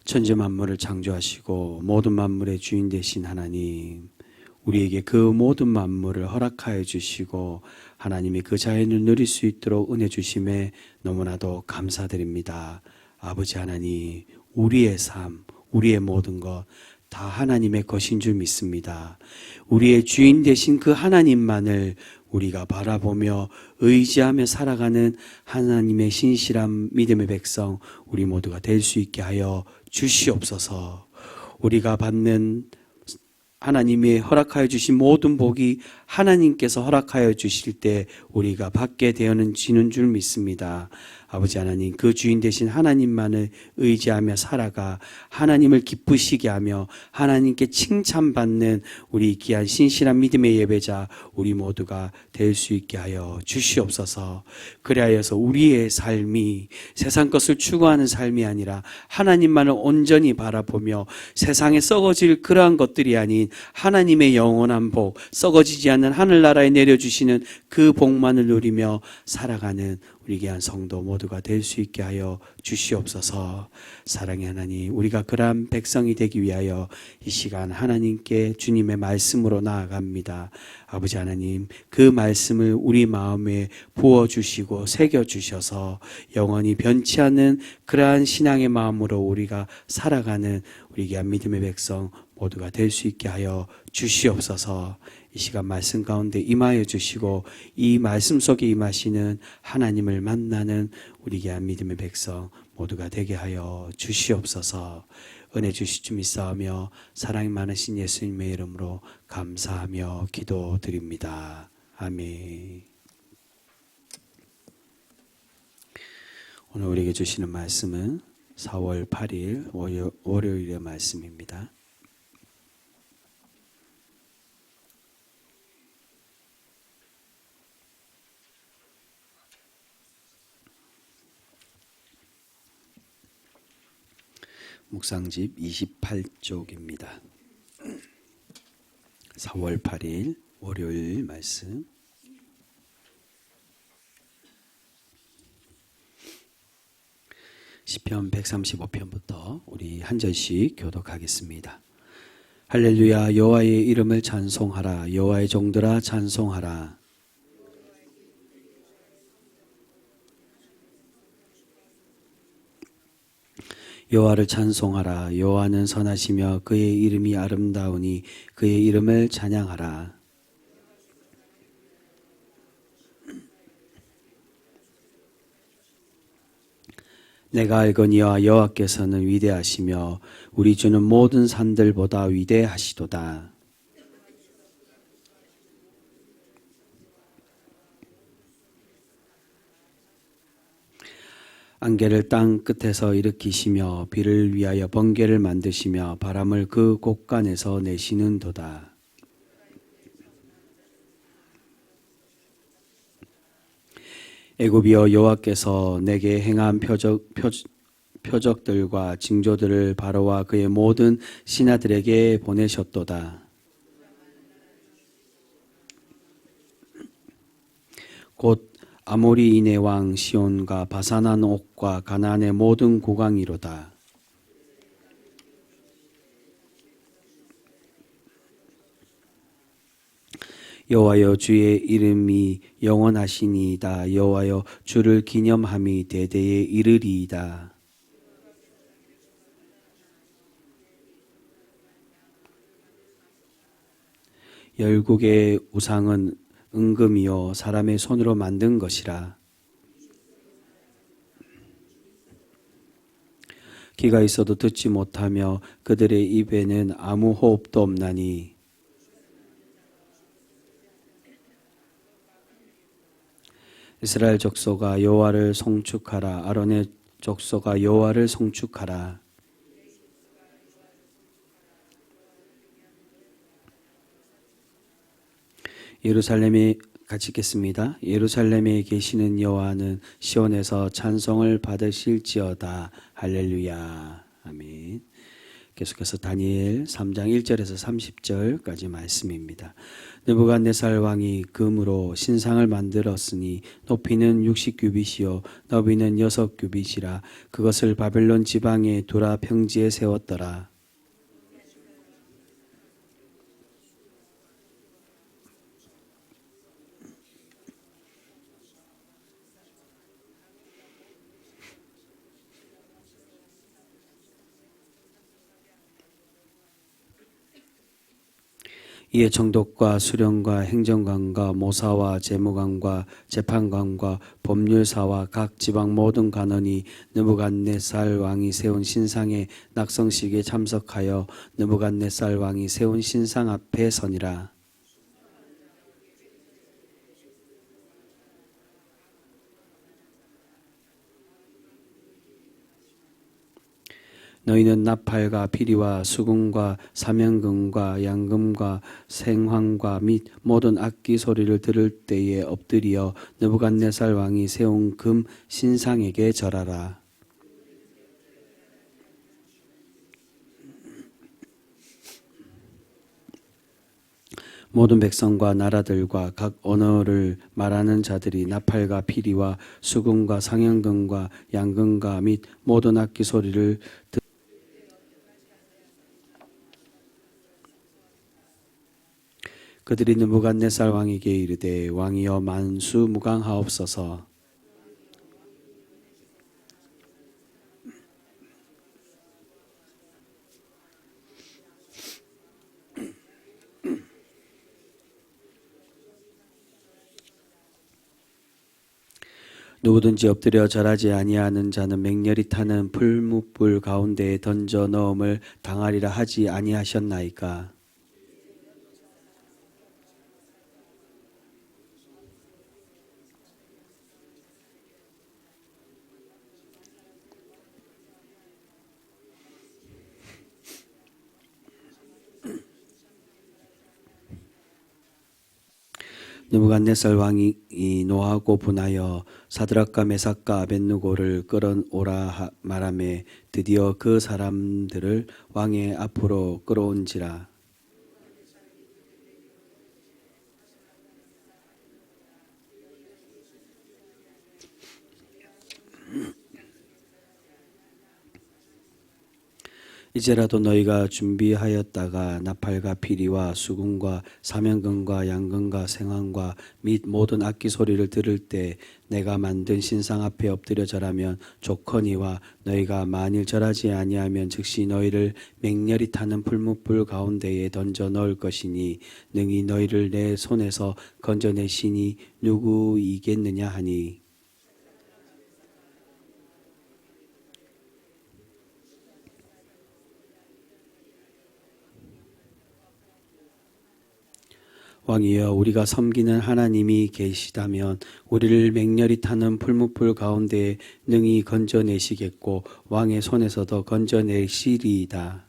천지 만물을 창조하시고 모든 만물의 주인 되신 하나님, 우리에게 그 모든 만물을 허락하여 주시고 하나님이 그 자연을 누릴 수 있도록 은혜 주심에 너무나도 감사드립니다. 아버지 하나님, 우리의 삶, 우리의 모든 것 다 하나님의 것인 줄 믿습니다. 우리의 주인 되신 그 하나님만을 우리가 바라보며 의지하며 살아가는 하나님의 신실한 믿음의 백성 우리 모두가 될 수 있게 하여 주시옵소서. 우리가 받는 하나님이 허락하여 주신 모든 복이 하나님께서 허락하여 주실 때 우리가 받게 되어지는 줄 믿습니다. 아버지 하나님, 그 주인 되신 하나님만을 의지하며 살아가 하나님을 기쁘시게 하며 하나님께 칭찬받는 우리 귀한 신실한 믿음의 예배자 우리 모두가 될 수 있게 하여 주시옵소서. 그리하여서 우리의 삶이 세상 것을 추구하는 삶이 아니라 하나님만을 온전히 바라보며 세상에 썩어질 그러한 것들이 아닌 하나님의 영원한 복, 썩어지지 않는 하늘나라에 내려주시는 그 복만을 누리며 살아가는 우리 귀한 성도 모두가 될 수 있게 하여 주시옵소서. 사랑의 하나님, 우리가 그러한 백성이 되기 위하여 이 시간 하나님께 주님의 말씀으로 나아갑니다. 아버지 하나님, 그 말씀을 우리 마음에 부어주시고 새겨주셔서 영원히 변치 않는 그러한 신앙의 마음으로 우리가 살아가는 우리 귀한 믿음의 백성 모두가 될 수 있게 하여 주시옵소서. 이 시간 말씀 가운데 임하여 주시고 이 말씀 속에 임하시는 하나님을 만나는 우리 귀한 믿음의 백성 모두가 되게 하여 주시옵소서. 은혜 주실 줄 믿사오며 사랑이 많으신 예수님의 이름으로 감사하며 기도드립니다. 아멘. 오늘 우리에게 주시는 말씀은 4월 8일 월요일의 말씀입니다. 묵상집 28쪽입니다. 4월 8일 월요일 말씀. 시편 135편부터 우리 한 절씩 교독하겠습니다. 할렐루야, 여호와의 이름을 찬송하라. 여호와의 종들아 찬송하라. 여호와를 찬송하라. 여호와는 선하시며 그의 이름이 아름다우니 그의 이름을 찬양하라. 내가 알거니와 여호와께서는 위대하시며 우리 주는 모든 산들보다 위대하시도다. 안개를 땅 끝에서 일으키시며 비를 위하여 번개를 만드시며 바람을 그 곳간에서 내시는도다. 애굽이여, 여호와께서 내게 행한 표적들과 징조들을 바로와 그의 모든 신하들에게 보내셨도다. 곧 아모리인의 왕 시온과 바산한 옥과 가나안의 모든 고강이로다. 여호와여, 주의 이름이 영원하시니이다. 여호와여, 주를 기념함이 대대에 이르리이다. 열국의 우상은 은금이요 사람의 손으로 만든 것이라. 귀가 있어도 듣지 못하며 그들의 입에는 아무 호흡도 없나니. 이스라엘 족속아, 여호와를 송축하라. 아론의 족속아, 여호와를 송축하라. 예루살렘에 같이 읽겠습니다. 예루살렘에 계시는 여호와는 시온에서 찬송을 받으실지어다. 할렐루야. 아멘. 계속해서 다니엘 3장 1절에서 30절까지 말씀입니다. 느부갓네살 왕이 금으로 신상을 만들었으니 높이는 60규빗이요 너비는 6규빗이라 그것을 바벨론 지방의 두라 평지에 세웠더라. 이에 정독과 수령과 행정관과 모사와 재무관과 재판관과 법률사와 각 지방 모든 관원이 느부갓네살 왕이 세운 신상의 낙성식에 참석하여 느부갓네살 왕이 세운 신상 앞에 서니라. 너희는 나팔과 피리와 수금과 사면금과 양금과 생황과 및 모든 악기 소리를 들을 때에 엎드려 느부갓네살 왕이 세운 금 신상에게 절하라. 모든 백성과 나라들과 각 언어를 말하는 자들이 나팔과 피리와 수금과 상현금과 양금과 및 모든 악기 소리를 그들이 느부갓네살 왕에게 이르되 왕이여 만수무강하옵소서. 누구든지 엎드려 절하지 아니하는 자는 맹렬히 타는 풀무불 가운데에 던져 넣음을 당하리라 하지 아니하셨나이까. 느부갓네살 왕이 노하고 분하여 사드락과 메삭과 아벳느고를 끌어오라 말하매 드디어 그 사람들을 왕의 앞으로 끌어온지라. 이제라도 너희가 준비하였다가 나팔과 피리와 수금과 사면금과 양금과 생황과 및 모든 악기 소리를 들을 때 내가 만든 신상 앞에 엎드려 절하면 좋거니와 너희가 만일 절하지 아니하면 즉시 너희를 맹렬히 타는 풀무불 가운데에 던져 넣을 것이니 능히 너희를 내 손에서 건져내시니 누구이겠느냐 하니. 왕이여 우리가 섬기는 하나님이 계시다면 우리를 맹렬히 타는 풀무불 가운데에 능히 건져내시겠고 왕의 손에서도 건져내시리이다.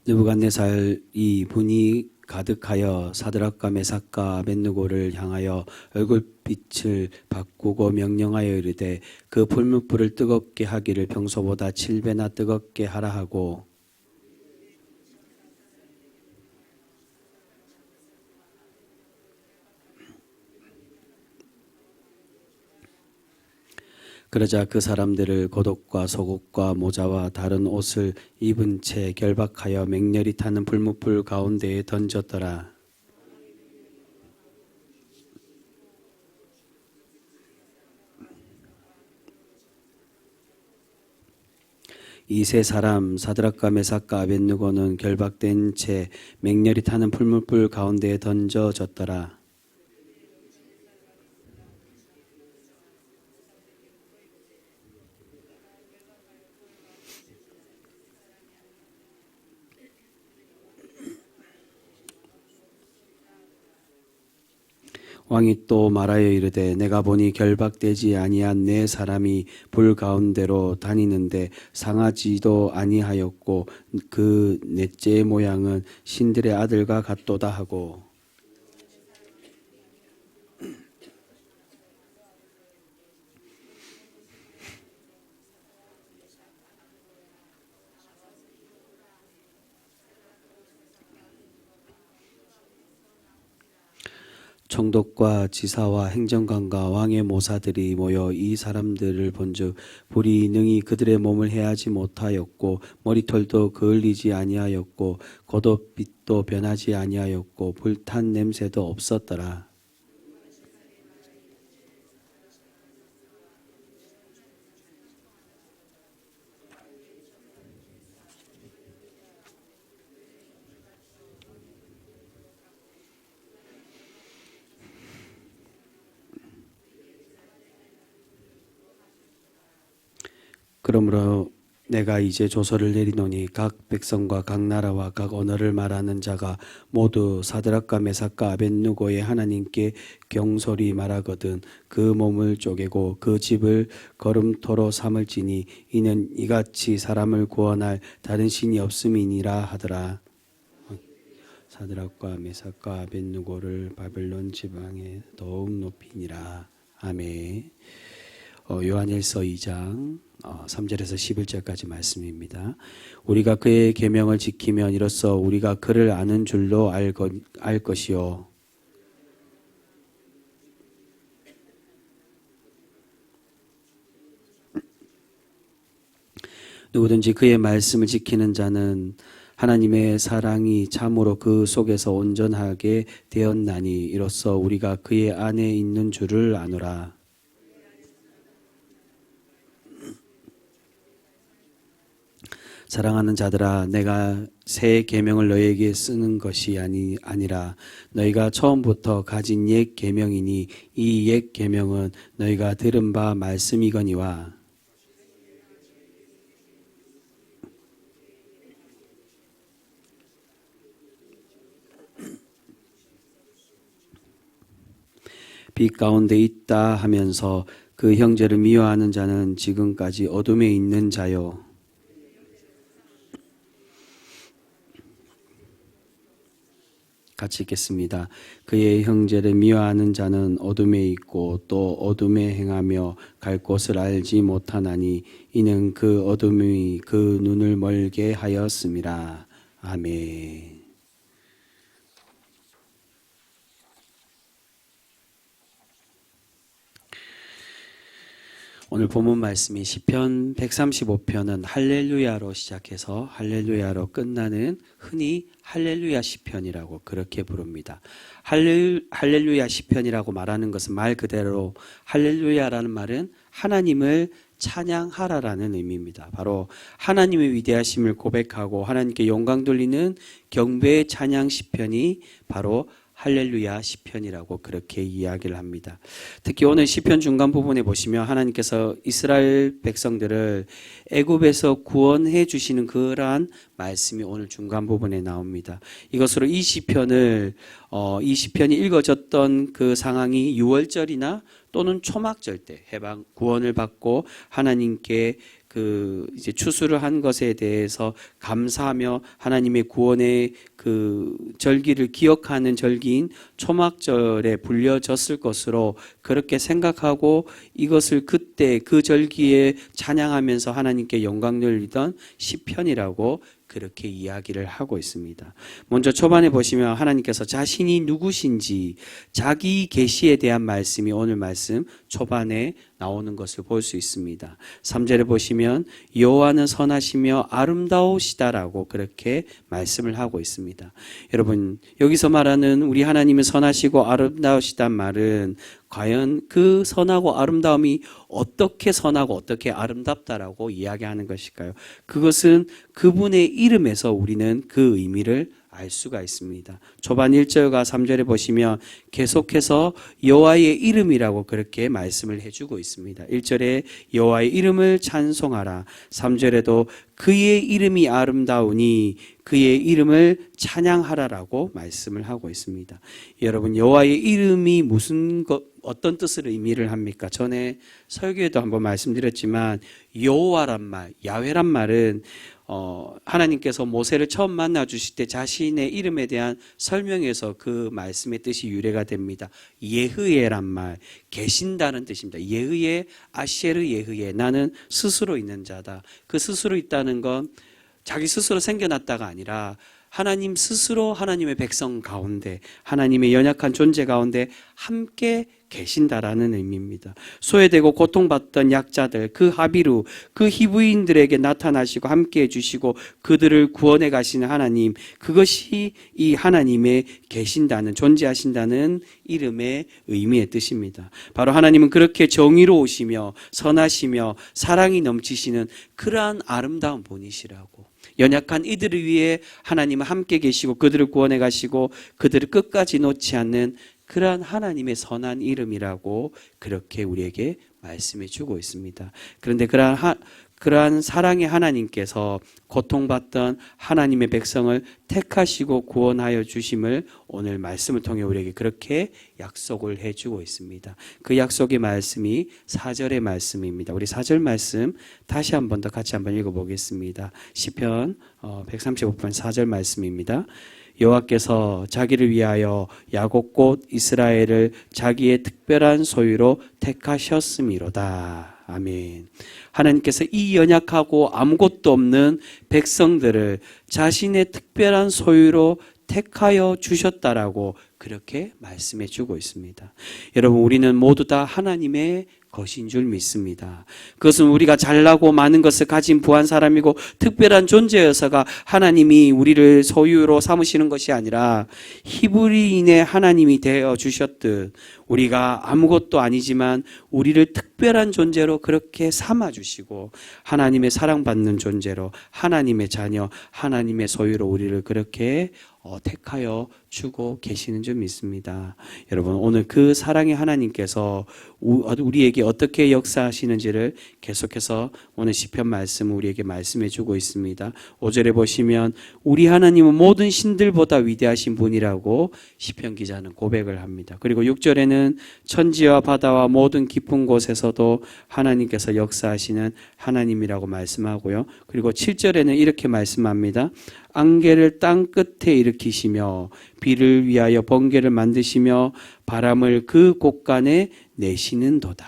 느부갓네살이 분이 가득하여 사드락과 메삭과 아벳느고를 향하여 얼굴빛을 바꾸고 명령하여 이르되 그 풀무불을 뜨겁게 하기를 평소보다 7배나 뜨겁게 하라 하고 그러자 그 사람들을 겉옷과 속옷과 모자와 다른 옷을 입은 채 결박하여 맹렬히 타는 풀무불 가운데에 던졌더라. 이 세 사람 사드락과 메삭과 아벳느고는 결박된 채 맹렬히 타는 풀무불 가운데에 던져졌더라. 왕이 또 말하여 이르되 내가 보니 결박되지 아니한 네 사람이 불 가운데로 다니는데 상하지도 아니하였고 그 넷째의 모양은 신들의 아들과 같도다 하고 총독과 지사와 행정관과 왕의 모사들이 모여 이 사람들을 본즉 불이 능히 그들의 몸을 해하지 못하였고 머리털도 그을리지 아니하였고 겉옷빛도 변하지 아니하였고 불탄 냄새도 없었더라. 그러므로 내가 이제 조서를 내리노니 각 백성과 각 나라와 각 언어를 말하는 자가 모두 사드락과 메삭과 아벳느고의 하나님께 경솔히 말하거든 그 몸을 쪼개고 그 집을 거름토로 삼을지니 이는 이같이 사람을 구원할 다른 신이 없음이니라 하더라. 사드락과 메삭과 아벳느고를 바벨론 지방에 더욱 높이니라. 아멘. 요한일서 2장 3절에서 11절까지 말씀입니다. 우리가 그의 계명을 지키면 이로써 우리가 그를 아는 줄로 알 것이요. 누구든지 그의 말씀을 지키는 자는 하나님의 사랑이 참으로 그 속에서 온전하게 되었나니 이로써 우리가 그의 안에 있는 줄을 아노라. 사랑하는 자들아, 내가 새 계명을 너희에게 쓰는 것이 아니라 너희가 처음부터 가진 옛 계명이니 이 옛 계명은 너희가 들은 바 말씀이거니와. 빛 가운데 있다 하면서 그 형제를 미워하는 자는 지금까지 어둠에 있는 자요. 같이 읽겠습니다. 그의 형제를 미워하는 자는 어둠에 있고 또 어둠에 행하며 갈 곳을 알지 못하나니 이는 그 어둠이 그 눈을 멀게 하였음이라. 아멘. 오늘 본문 말씀이 시편 135편은 할렐루야로 시작해서 할렐루야로 끝나는 흔히 할렐루야 시편이라고 그렇게 부릅니다. 할렐루야 시편이라고 말하는 것은 말 그대로 할렐루야라는 말은 하나님을 찬양하라라는 의미입니다. 바로 하나님의 위대하심을 고백하고 하나님께 영광 돌리는 경배의 찬양 시편이 바로 할렐루야 시편이라고 그렇게 이야기를 합니다. 특히 오늘 시편 중간 부분에 보시면 하나님께서 이스라엘 백성들을 애굽에서 구원해 주시는 그러한 말씀이 오늘 중간 부분에 나옵니다. 이것으로 이 시편이 읽어졌던 그 상황이 유월절이나 또는 초막절 때 해방 구원을 받고 하나님께 이제 추수를 한 것에 대해서 감사하며 하나님의 구원의 그 절기를 기억하는 절기인 초막절에 불려졌을 것으로 그렇게 생각하고 이것을 그때 그 절기에 찬양하면서 하나님께 영광 돌리던 시편이라고 그렇게 이야기를 하고 있습니다. 먼저 초반에 보시면 하나님께서 자신이 누구신지 자기 계시에 대한 말씀이 오늘 말씀 초반에 나오는 것을 볼 수 있습니다. 3절에 보시면 여호와는 선하시며 아름다우시다라고 그렇게 말씀을 하고 있습니다. 여러분, 여기서 말하는 우리 하나님이 선하시고 아름다우시단 말은 과연 그 선하고 아름다움이 어떻게 선하고 어떻게 아름답다라고 이야기하는 것일까요? 그것은 그분의 이름에서 우리는 그 의미를 알 수가 있습니다. 초반 1절과 3절에 보시면 계속해서 여호와의 이름이라고 그렇게 말씀을 해주고 있습니다. 1절에 여호와의 이름을 찬송하라. 3절에도 그의 이름이 아름다우니 그의 이름을 찬양하라라고 말씀을 하고 있습니다. 여러분, 여호와의 이름이 어떤 뜻을 의미를 합니까? 전에 설교에도 한번 말씀드렸지만 여호와란 말, 야훼란 말은 하나님께서 모세를 처음 만나 주실 때 자신의 이름에 대한 설명에서 그 말씀의 뜻이 유래가 됩니다. 예흐예란 말, 계신다는 뜻입니다. 예흐예, 아셰르 예흐예, 나는 스스로 있는 자다. 그 스스로 있다는 건 자기 스스로 생겨났다가 아니라 하나님 스스로 하나님의 백성 가운데, 하나님의 연약한 존재 가운데 함께 계신다라는 의미입니다. 소외되고 고통받던 약자들, 그 하비루, 그 히브리인들에게 나타나시고 함께 해주시고 그들을 구원해 가시는 하나님, 그것이 이 하나님의 계신다는, 존재하신다는 이름의 의미의 뜻입니다. 바로 하나님은 그렇게 정의로우시며 선하시며 사랑이 넘치시는 그러한 아름다운 분이시라고. 연약한 이들을 위해 하나님은 함께 계시고 그들을 구원해 가시고 그들을 끝까지 놓지 않는 그러한 하나님의 선한 이름이라고 그렇게 우리에게 말씀해 주고 있습니다. 그런데 그러한 사랑의 하나님께서 고통받던 하나님의 백성을 택하시고 구원하여 주심을 오늘 말씀을 통해 우리에게 그렇게 약속을 해주고 있습니다. 그 약속의 말씀이 4절의 말씀입니다. 우리 4절 말씀 다시 한 번 더 같이 한번 읽어보겠습니다. 시편 135편 4절 말씀입니다. 여호와께서 자기를 위하여 야곱 곧 이스라엘을 자기의 특별한 소유로 택하셨음이로다. 아멘. 하나님께서 이 연약하고 아무것도 없는 백성들을 자신의 특별한 소유로 택하여 주셨다라고 그렇게 말씀해 주고 있습니다. 여러분, 우리는 모두 다 하나님의 것인 줄 믿습니다. 그것은 우리가 잘나고 많은 것을 가진 부한 사람이고 특별한 존재여서가 하나님이 우리를 소유로 삼으시는 것이 아니라 히브리인의 하나님이 되어 주셨듯 우리가 아무것도 아니지만 우리를 특별한 존재로 그렇게 삼아주시고 하나님의 사랑받는 존재로 하나님의 자녀, 하나님의 소유로 우리를 그렇게 택하여 주고 계시는 줄 믿습니다. 여러분, 오늘 그 사랑의 하나님께서 우리에게 어떻게 역사하시는지를 계속해서 오늘 시편 말씀 우리에게 말씀해 주고 있습니다. 5절에 보시면 우리 하나님은 모든 신들보다 위대하신 분이라고 시편 기자는 고백을 합니다. 그리고 6절에는 천지와 바다와 모든 깊은 곳에서도 하나님께서 역사하시는 하나님이라고 말씀하고요. 그리고 7절에는 이렇게 말씀합니다. 안개를 땅 끝에 일으키시며 비를 위하여 번개를 만드시며 바람을 그 곳간에 내시는도다.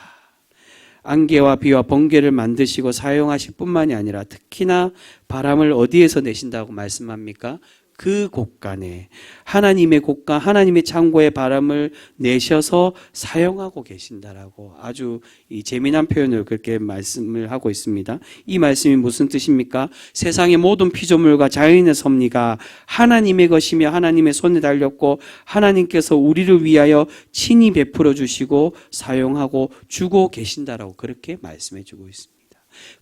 안개와 비와 번개를 만드시고 사용하실 뿐만이 아니라 특히나 바람을 어디에서 내신다고 말씀합니까? 그 곳간에, 하나님의 곳간, 하나님의 창고에 바람을 내셔서 사용하고 계신다라고 아주 이 재미난 표현을 그렇게 말씀을 하고 있습니다. 이 말씀이 무슨 뜻입니까? 세상의 모든 피조물과 자연의 섭리가 하나님의 것이며 하나님의 손에 달렸고 하나님께서 우리를 위하여 친히 베풀어 주시고 사용하고 주고 계신다라고 그렇게 말씀해 주고 있습니다.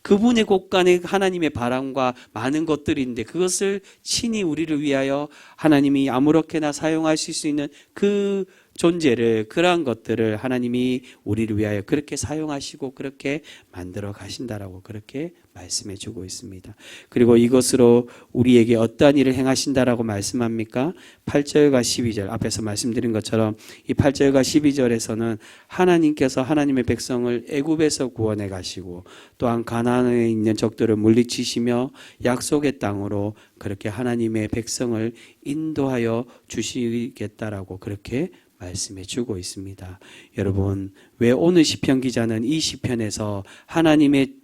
그분의 곳간에 하나님의 바람과 많은 것들인데 그것을 친히 우리를 위하여 하나님이 아무렇게나 사용하실 수 있는 그 존재를, 그러한 것들을 하나님이 우리를 위하여 그렇게 사용하시고 그렇게 만들어 가신다라고 그렇게 말씀해 주고 있습니다. 그리고 이것으로 우리에게 어떠한 일을 행하신다라고 말씀합니까? 8절과 12절 앞에서 말씀드린 것처럼 이 8절과 12절에서는 하나님께서 하나님의 백성을 애굽에서 구원해 가시고 또한 가나안에 있는 적들을 물리치시며 약속의 땅으로 그렇게 하나님의 백성을 인도하여 주시겠다라고 그렇게 말씀해 주고 있습니다. 여러분, 왜 오늘 시편 기자는 이 시편에서 하나님의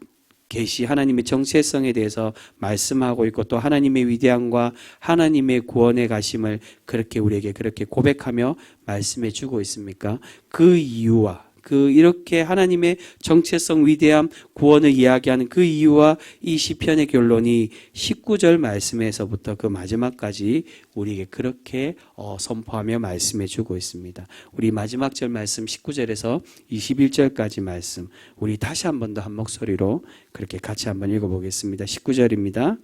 계시, 하나님의 정체성에 대해서 말씀하고 있고 또 하나님의 위대함과 하나님의 구원의 가심을 그렇게 우리에게 그렇게 고백하며 말씀해 주고 있습니까? 그 이유와 이렇게 하나님의 정체성, 위대함, 구원을 이야기하는 그 이유와 이 시편의 결론이 19절 말씀에서부터 그 마지막까지 우리에게 그렇게 선포하며 말씀해 주고 있습니다. 우리 마지막 절 말씀 19절에서 21절까지 말씀 우리 다시 한 번 더 한 목소리로 그렇게 같이 한번 읽어보겠습니다. 19절입니다.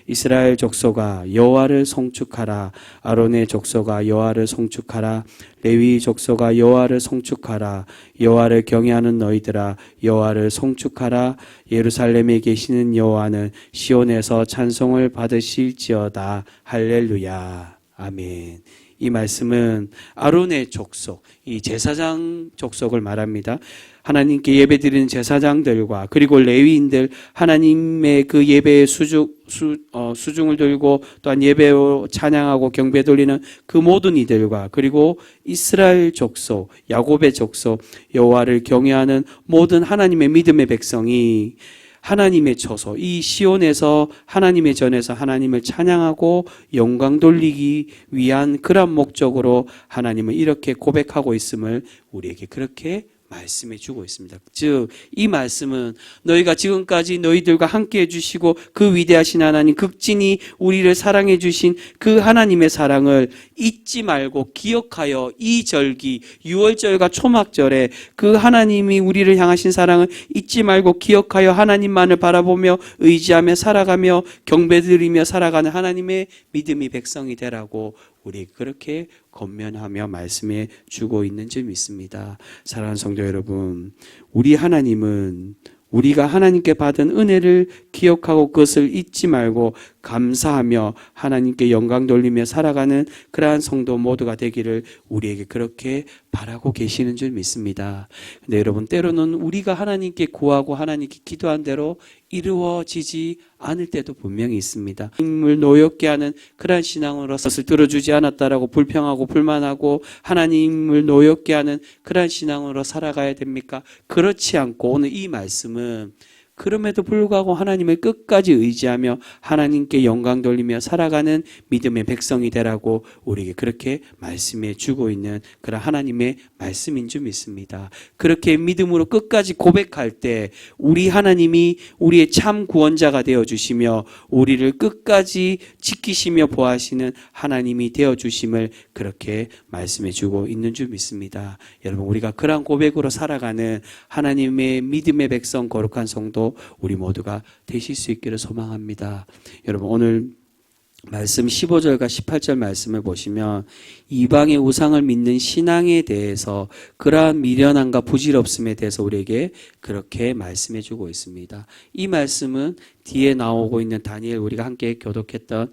이스라엘 족속아 여호와를 송축하라. 아론의 족속아 여호와를 송축하라. 레위 족속아 여호와를 송축하라. 여호와를 경외하는 너희들아 여호와를 송축하라. 예루살렘에 계시는 여호와는 시온에서 찬송을 받으실지어다. 할렐루야. 아멘. 이 말씀은 아론의 족속, 이 제사장 족속을 말합니다. 하나님께 예배드리는 제사장들과 그리고 레위인들, 하나님의 그 예배의 수중을 들고 또한 예배로 찬양하고 경배 돌리는 그 모든 이들과 그리고 이스라엘 족속, 야곱의 족속, 여호와를 경외하는 모든 하나님의 믿음의 백성이 하나님의 처소, 이 시온에서 하나님의 전에서 하나님을 찬양하고 영광 돌리기 위한 그런 목적으로 하나님을 이렇게 고백하고 있음을 우리에게 그렇게 말씀해 주고 있습니다. 즉, 이 말씀은 너희가 지금까지 너희들과 함께 해주시고 그 위대하신 하나님, 극진히 우리를 사랑해 주신 그 하나님의 사랑을 잊지 말고 기억하여 이 절기, 유월절과 초막절에 그 하나님이 우리를 향하신 사랑을 잊지 말고 기억하여 하나님만을 바라보며 의지하며 살아가며 경배드리며 살아가는 하나님의 믿음이 백성이 되라고 우리 그렇게 권면하며 말씀해 주고 있는 줄 믿습니다. 사랑하는 성도 여러분, 우리 하나님은 우리가 하나님께 받은 은혜를 기억하고 그것을 잊지 말고 감사하며 하나님께 영광 돌리며 살아가는 그러한 성도 모두가 되기를 우리에게 그렇게 바라고 계시는 줄 믿습니다. 근데 여러분, 때로는 우리가 하나님께 구하고 하나님께 기도한 대로 이루어지지 않을 때도 분명히 있습니다. 하나님을 노엽게 하는 그러한 신앙으로 것을 들어주지 않았다라고 불평하고 불만하고 하나님을 노엽게 하는 그러한 신앙으로 살아가야 됩니까? 그렇지 않고 오늘 이 말씀은 그럼에도 불구하고 하나님을 끝까지 의지하며 하나님께 영광 돌리며 살아가는 믿음의 백성이 되라고 우리에게 그렇게 말씀해 주고 있는 그런 하나님의 말씀인 줄 믿습니다. 그렇게 믿음으로 끝까지 고백할 때 우리 하나님이 우리의 참 구원자가 되어주시며 우리를 끝까지 지키시며 보호하시는 하나님이 되어주심을 그렇게 말씀해 주고 있는 줄 믿습니다. 여러분, 우리가 그러한 고백으로 살아가는 하나님의 믿음의 백성 거룩한 성도 우리 모두가 되실 수 있기를 소망합니다. 여러분, 오늘 말씀 15절과 18절 말씀을 보시면 이방의 우상을 믿는 신앙에 대해서 그러한 미련함과 부질없음에 대해서 우리에게 그렇게 말씀해 주고 있습니다. 이 말씀은 뒤에 나오고 있는 다니엘, 우리가 함께 교독했던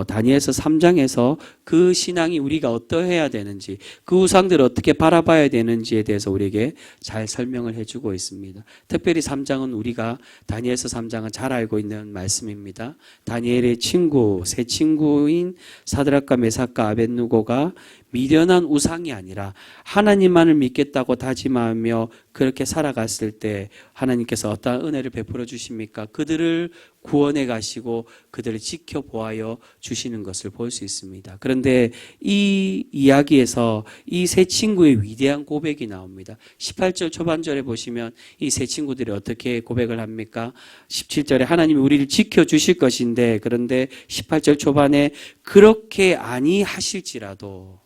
다니엘서 3장에서 그 신앙이 우리가 어떠해야 되는지, 그 우상들을 어떻게 바라봐야 되는지에 대해서 우리에게 잘 설명을 해주고 있습니다. 특별히 3장은 우리가 다니엘서 3장은 잘 알고 있는 말씀입니다. 다니엘의 친구, 세 친구인 사드락과 메삭과 아벳누고가 미련한 우상이 아니라 하나님만을 믿겠다고 다짐하며 그렇게 살아갔을 때 하나님께서 어떠한 은혜를 베풀어 주십니까? 그들을 구원해 가시고 그들을 지켜보아여 주시는 것을 볼 수 있습니다. 그런데 이 이야기에서 이 세 친구의 위대한 고백이 나옵니다. 18절 초반절에 보시면 이 세 친구들이 어떻게 고백을 합니까? 17절에 하나님이 우리를 지켜주실 것인데, 그런데 18절 초반에 그렇게 아니하실지라도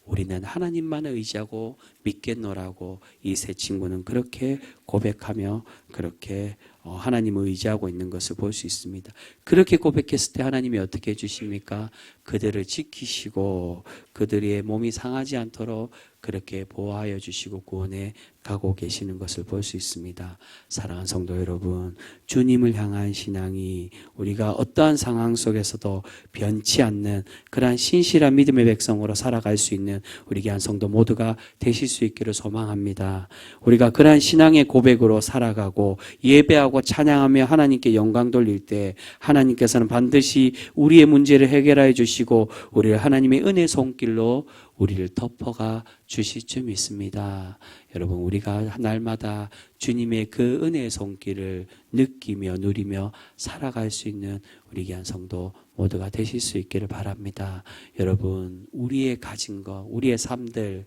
우리는 하나님만을 의지하고 믿겠노라고 이 세 친구는 그렇게 고백하며 그렇게 하나님을 의지하고 있는 것을 볼 수 있습니다. 그렇게 고백했을 때 하나님이 어떻게 해주십니까? 그들을 지키시고 그들의 몸이 상하지 않도록 그렇게 보호하여 주시고 구원해 가고 계시는 것을 볼 수 있습니다. 사랑하는 성도 여러분, 주님을 향한 신앙이 우리가 어떠한 상황 속에서도 변치 않는 그러한 신실한 믿음의 백성으로 살아갈 수 있는 우리 귀한 성도 모두가 되실 수 있기를 소망합니다. 우리가 그러한 신앙의 고백으로 살아가고 예배하고 찬양하며 하나님께 영광 돌릴 때 하나님께서는 반드시 우리의 문제를 해결하여 주시고 우리를 하나님의 은혜 손길로 우리를 덮어가 주실 줄 믿습니다. 여러분, 우리가 날마다 주님의 그 은혜의 손길을 느끼며 누리며 살아갈 수 있는 우리 귀한 성도 모두가 되실 수 있기를 바랍니다. 여러분, 우리의 가진 것, 우리의 삶들,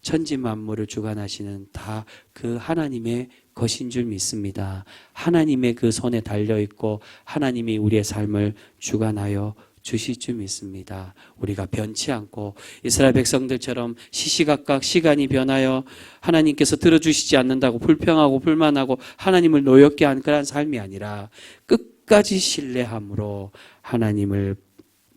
천지 만물을 주관하시는 다 그 하나님의 것인 줄 믿습니다. 하나님의 그 손에 달려있고 하나님이 우리의 삶을 주관하여 주실 줄 믿습니다. 우리가 변치 않고 이스라엘 백성들처럼 시시각각 시간이 변하여 하나님께서 들어주시지 않는다고 불평하고 불만하고 하나님을 노엽게 한 그런 삶이 아니라 끝까지 신뢰함으로 하나님을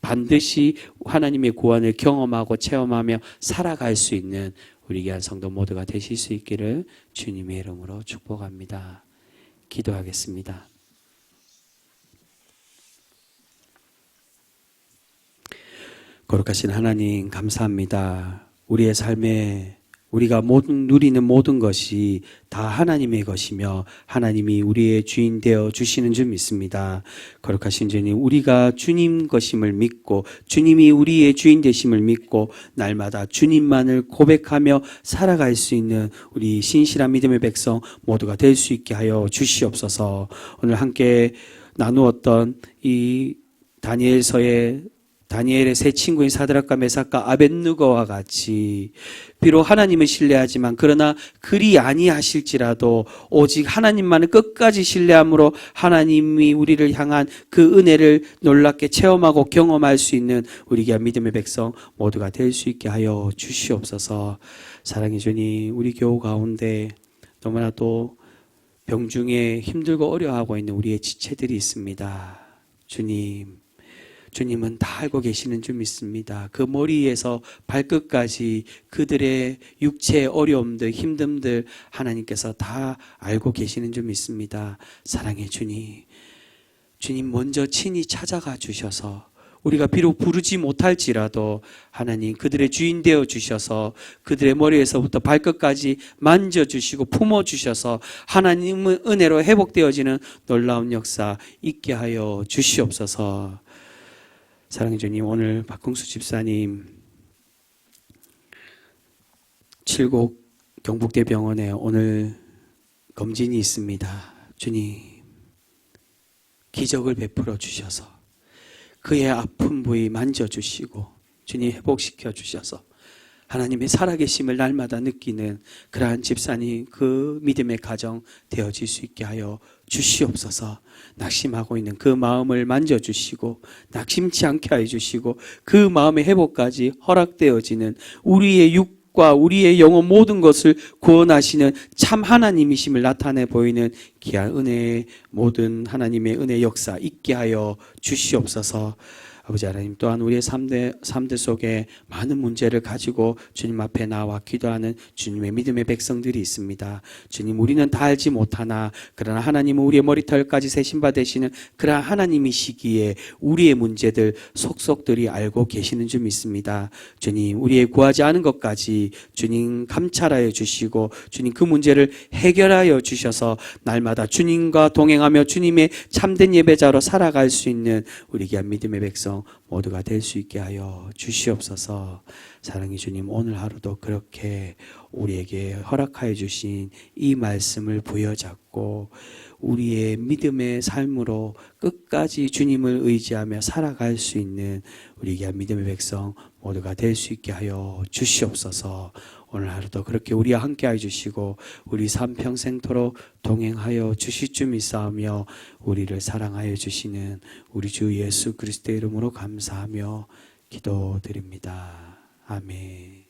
반드시 하나님의 구원을 경험하고 체험하며 살아갈 수 있는 우리 귀한 성도 모두가 되실 수 있기를 주님의 이름으로 축복합니다. 기도하겠습니다. 거룩하신 하나님, 감사합니다. 우리의 삶에 우리가 누리는 모든 것이 다 하나님의 것이며 하나님이 우리의 주인 되어 주시는 줄 믿습니다. 거룩하신 주님, 우리가 주님 것임을 믿고 주님이 우리의 주인 되심을 믿고 날마다 주님만을 고백하며 살아갈 수 있는 우리 신실한 믿음의 백성 모두가 될 수 있게 하여 주시옵소서. 오늘 함께 나누었던 이 다니엘의 세 친구인 사드락과 메삭과 아벳느고와 같이 비록 하나님을 신뢰하지만 그러나 그리 아니하실지라도 오직 하나님만을 끝까지 신뢰함으로 하나님이 우리를 향한 그 은혜를 놀랍게 체험하고 경험할 수 있는 우리 귀한 믿음의 백성 모두가 될 수 있게 하여 주시옵소서. 사랑의 주님, 우리 교우 가운데 너무나도 병중에 힘들고 어려워하고 있는 우리의 지체들이 있습니다. 주님은 다 알고 계시는 줄 믿습니다. 그 머리에서 발끝까지 그들의 육체의 어려움들, 힘듦들 하나님께서 다 알고 계시는 줄 믿습니다. 사랑의 주님 먼저 친히 찾아가 주셔서 우리가 비록 부르지 못할지라도 하나님 그들의 주인 되어 주셔서 그들의 머리에서부터 발끝까지 만져주시고 품어주셔서 하나님의 은혜로 회복되어지는 놀라운 역사 있게 하여 주시옵소서. 사랑의 주님, 오늘 박홍수 집사님 칠곡 경북대병원에 오늘 검진이 있습니다. 주님, 기적을 베풀어 주셔서 그의 아픈 부위 만져주시고 주님 회복시켜 주셔서 하나님의 살아계심을 날마다 느끼는 그러한 집사님 그 믿음의 가정 되어질 수 있게 하여 주시옵소서. 낙심하고 있는 그 마음을 만져주시고 낙심치 않게 해주시고 그 마음의 회복까지 허락되어지는 우리의 육과 우리의 영혼 모든 것을 구원하시는 참 하나님이심을 나타내 보이는 귀한 은혜의 모든 하나님의 은혜 역사 있게 하여 주시옵소서. 아버지 하나님, 또한 우리의 삶들 속에 많은 문제를 가지고 주님 앞에 나와 기도하는 주님의 믿음의 백성들이 있습니다. 주님, 우리는 다 알지 못하나 그러나 하나님은 우리의 머리털까지 세신 바 되시는 그러한 하나님이시기에 우리의 문제들 속속들이 알고 계시는 줄 믿습니다. 주님, 우리의 구하지 않은 것까지 주님 감찰하여 주시고 주님 그 문제를 해결하여 주셔서 날마다 주님과 동행하며 주님의 참된 예배자로 살아갈 수 있는 우리 귀한 믿음의 백성 모두가 될 수 있게 하여 주시옵소서. 사랑의 주님, 오늘 하루도 그렇게 우리에게 허락하여 주신 이 말씀을 부여잡고 우리의 믿음의 삶으로 끝까지 주님을 의지하며 살아갈 수 있는 우리 귀한 믿음의 백성 모두가 될 수 있게 하여 주시옵소서. 오늘 하루도 그렇게 우리와 함께하여 주시고 우리 삶 평생토록 동행하여 주실 줄 믿사오며 우리를 사랑하여 주시는 우리 주 예수 그리스도의 이름으로 감사하며 기도드립니다. 아멘.